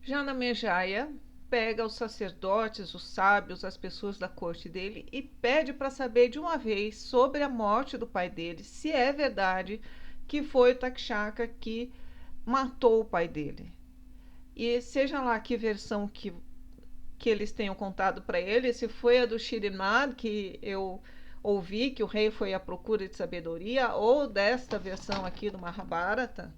Janamejaia pega os sacerdotes, os sábios, as pessoas da corte dele e pede para saber de uma vez sobre a morte do pai dele, se é verdade que foi o Takshaka que matou o pai dele. E seja lá que versão que eles tenham contado para ele, se foi a do Shirimad, que eu ouvi que o rei foi à procura de sabedoria, ou desta versão aqui do Mahabharata,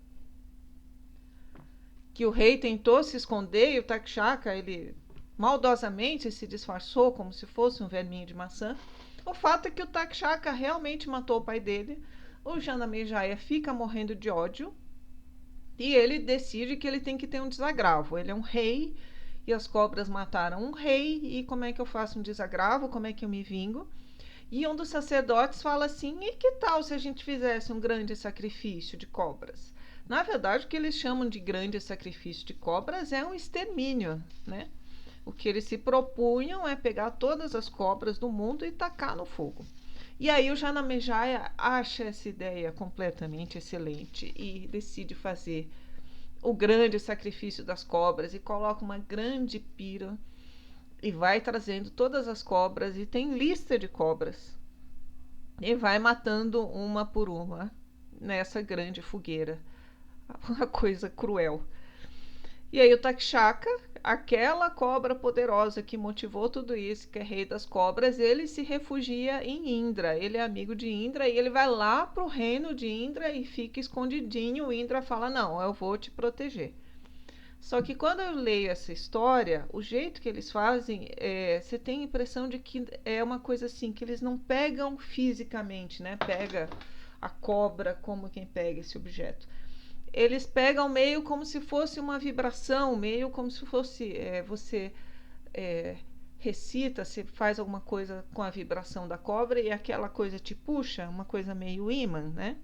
que o rei tentou se esconder e o Takshaka, ele maldosamente se disfarçou como se fosse um verminho de maçã. O fato é que o Takshaka realmente matou o pai dele. O Janamejaya fica morrendo de ódio e ele decide que ele tem que ter um desagravo. Ele é um rei e as cobras mataram um rei, e como é que eu faço um desagravo? Como é que eu me vingo? E um dos sacerdotes fala assim: e que tal se a gente fizesse um grande sacrifício de cobras? Na verdade, o que eles chamam de grande sacrifício de cobras é um extermínio, né? O que eles se propunham é pegar todas as cobras do mundo e tacar no fogo. E aí o Janamejaya acha essa ideia completamente excelente e decide fazer o grande sacrifício das cobras e coloca uma grande pira e vai trazendo todas as cobras e tem lista de cobras e vai matando uma por uma nessa grande fogueira. Uma coisa cruel. E aí o Takshaka, aquela cobra poderosa que motivou tudo isso, que é rei das cobras, ele se refugia em Indra. Ele é amigo de Indra e ele vai lá pro reino de Indra e fica escondidinho. O Indra fala: não, eu vou te proteger. Só que quando eu leio essa história, o jeito que eles fazem, você tem a impressão de que é uma coisa assim, que eles não pegam fisicamente, né? Pega a cobra como quem pega esse objeto. Eles pegam meio como se fosse uma vibração, meio como se fosse você é, recita, você faz alguma coisa com a vibração da cobra e aquela coisa te puxa, uma coisa meio imã, né?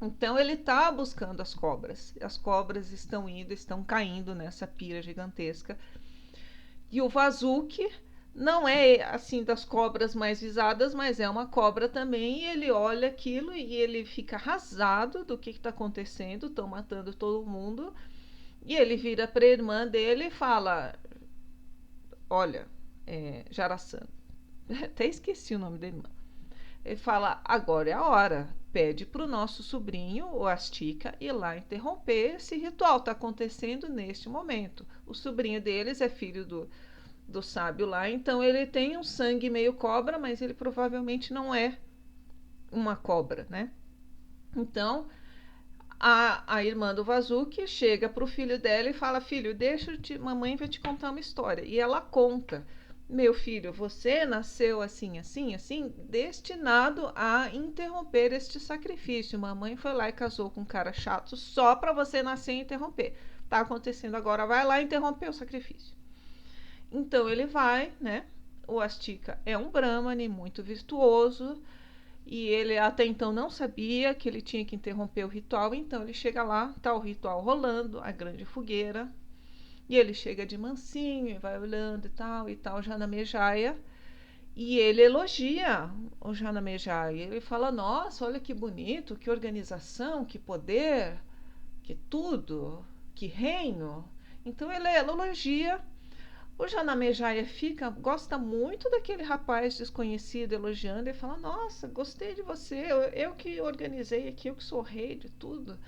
Então ele está buscando as cobras. As cobras estão indo, estão caindo nessa pira gigantesca. E o Vazuki não é assim das cobras mais visadas, mas é uma cobra também. E ele olha aquilo e ele fica arrasado do que está acontecendo. Estão matando todo mundo. E ele vira para a irmã dele e fala: olha, Jarasan, até esqueci o nome da irmã. Ele fala: agora é a hora. Pede para o nosso sobrinho, o Astika, ir lá interromper esse ritual. Está acontecendo neste momento. O sobrinho deles é filho do sábio lá, então ele tem um sangue meio cobra, mas ele provavelmente não é uma cobra, né? Então a irmã do Vazuki chega pro filho dela e fala: filho, mamãe vai te contar uma história. E ela conta: meu filho, você nasceu assim, assim, assim, destinado a interromper este sacrifício. Mamãe foi lá e casou com um cara chato só para você nascer e interromper. Tá acontecendo agora, vai lá interromper o sacrifício. Então ele vai, né? O Astika é um Brahmane muito virtuoso, e ele até então não sabia que ele tinha que interromper o ritual. Então ele chega lá, tá o ritual rolando, a grande fogueira, e ele chega de mansinho e vai olhando e tal, Janamejaia. E ele elogia o Janamejaia. Ele fala: nossa, olha que bonito, que organização, que poder, que tudo, que reino. Então ele elogia. O Janamejaia gosta muito daquele rapaz desconhecido elogiando e fala: nossa, gostei de você, eu que organizei aqui, eu que sou rei de tudo.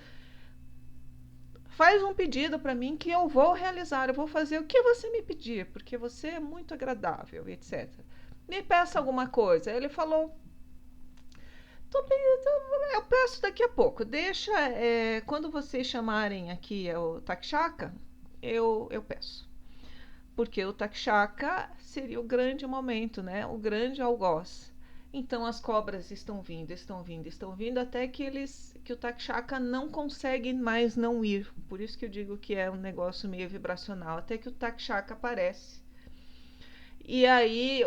Faz um pedido para mim que eu vou realizar, eu vou fazer o que você me pedir, porque você é muito agradável, etc. Me peça alguma coisa. Ele falou: eu peço daqui a pouco, deixa, quando vocês chamarem aqui o Takshaka, eu peço. Porque o Takshaka seria o grande momento, né? O grande algoz. Então as cobras estão vindo, estão vindo, estão vindo, até que o Takshaka não consegue mais não ir. Por isso que eu digo que é um negócio meio vibracional, até que o Takshaka aparece. E aí,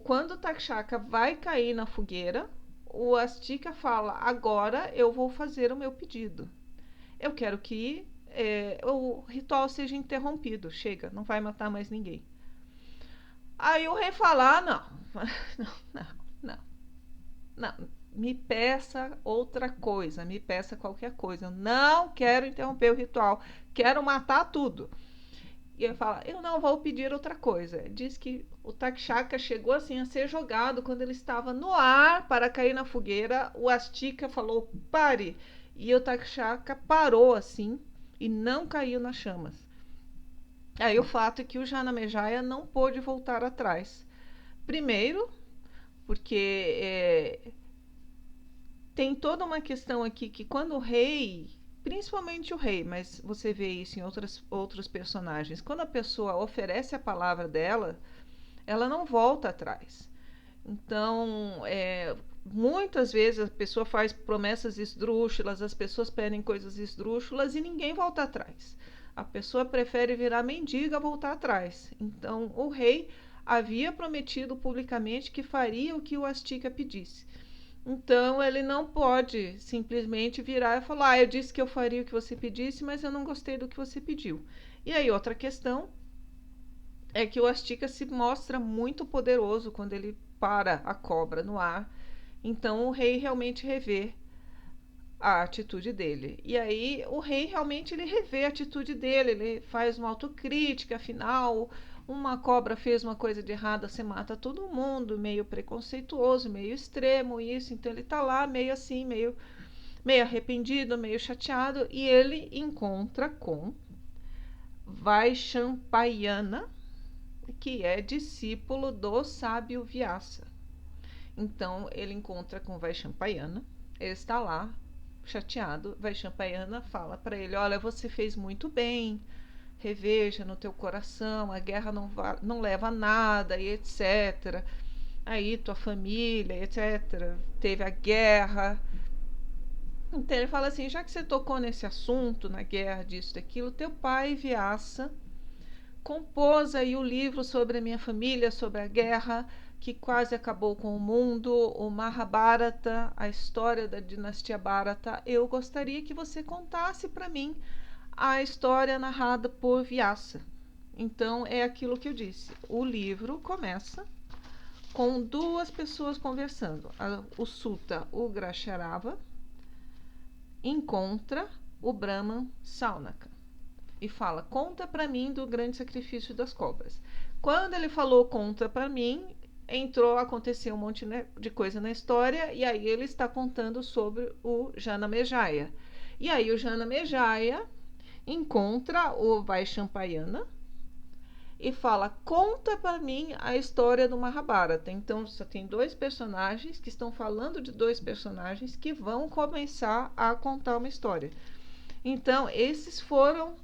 quando o Takshaka vai cair na fogueira, o Astika fala: agora eu vou fazer o meu pedido. Eu quero que o ritual seja interrompido. Chega, não vai matar mais ninguém. Aí o rei fala: não, não, não, não, me peça outra coisa, me peça qualquer coisa. Eu não quero interromper o ritual, quero matar tudo. E ele fala, eu não vou pedir outra coisa. Diz que o Takshaka chegou assim a ser jogado quando ele estava no ar para cair na fogueira. O Astika falou, pare. E o Takshaka parou assim e não caiu nas chamas. Aí o fato é que o Janamejaya não pôde voltar atrás. Primeiro, porque tem toda uma questão aqui que quando o rei, principalmente o rei, mas você vê isso em outros personagens, quando a pessoa oferece a palavra dela, ela não volta atrás. Então, muitas vezes a pessoa faz promessas esdrúxulas, as pessoas pedem coisas esdrúxulas e ninguém volta atrás. A pessoa prefere virar mendiga a voltar atrás. Então, o rei havia prometido publicamente que faria o que o Astika pedisse. Então, ele não pode simplesmente virar e falar, eu disse que eu faria o que você pedisse, mas eu não gostei do que você pediu. E aí, outra questão é que o Astika se mostra muito poderoso quando ele para a cobra no ar. Então, o rei realmente revê a atitude dele. E aí, o rei realmente ele revê a atitude dele, ele faz uma autocrítica, afinal, uma cobra fez uma coisa de errada, você mata todo mundo, meio preconceituoso, meio extremo, isso. Então ele tá lá meio assim, meio arrependido, meio chateado, e ele encontra com Vaishampayana, que é discípulo do sábio Vyasa. Então ele encontra com Vaishampayana, ele está lá chateado. Vaishampayana fala para ele, olha, você fez muito bem, reveja no teu coração, a guerra não leva a nada, e etc. Aí tua família, etc. Teve a guerra. Então ele fala assim, já que você tocou nesse assunto, na guerra, disso, daquilo, teu pai, Vyasa, compôs aí o livro sobre a minha família, sobre a guerra que quase acabou com o mundo, o Mahabharata, a história da dinastia Bharata. Eu gostaria que você contasse para mim a história narrada por Vyasa. Então é aquilo que eu disse. O livro começa com duas pessoas conversando. O Sutta Ugrasharava encontra o Brahman Saunaka e fala, conta para mim do grande sacrifício das cobras. Quando ele falou conta para mim, aconteceu um monte de coisa na história, e aí ele está contando sobre o Janamejaya. E aí o Janamejaya encontra o Vaishampayana e fala, conta para mim a história do Mahabharata. Então só tem dois personagens que estão falando de dois personagens que vão começar a contar uma história. Então esses foram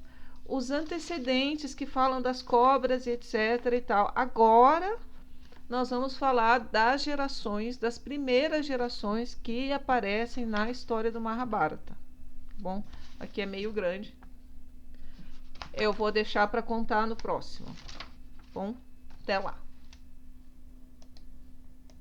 os antecedentes que falam das cobras e etc e tal. Agora nós vamos falar das gerações, das primeiras gerações que aparecem na história do Mahabharata. Bom, aqui é meio grande. Eu vou deixar para contar no próximo. Bom, até lá.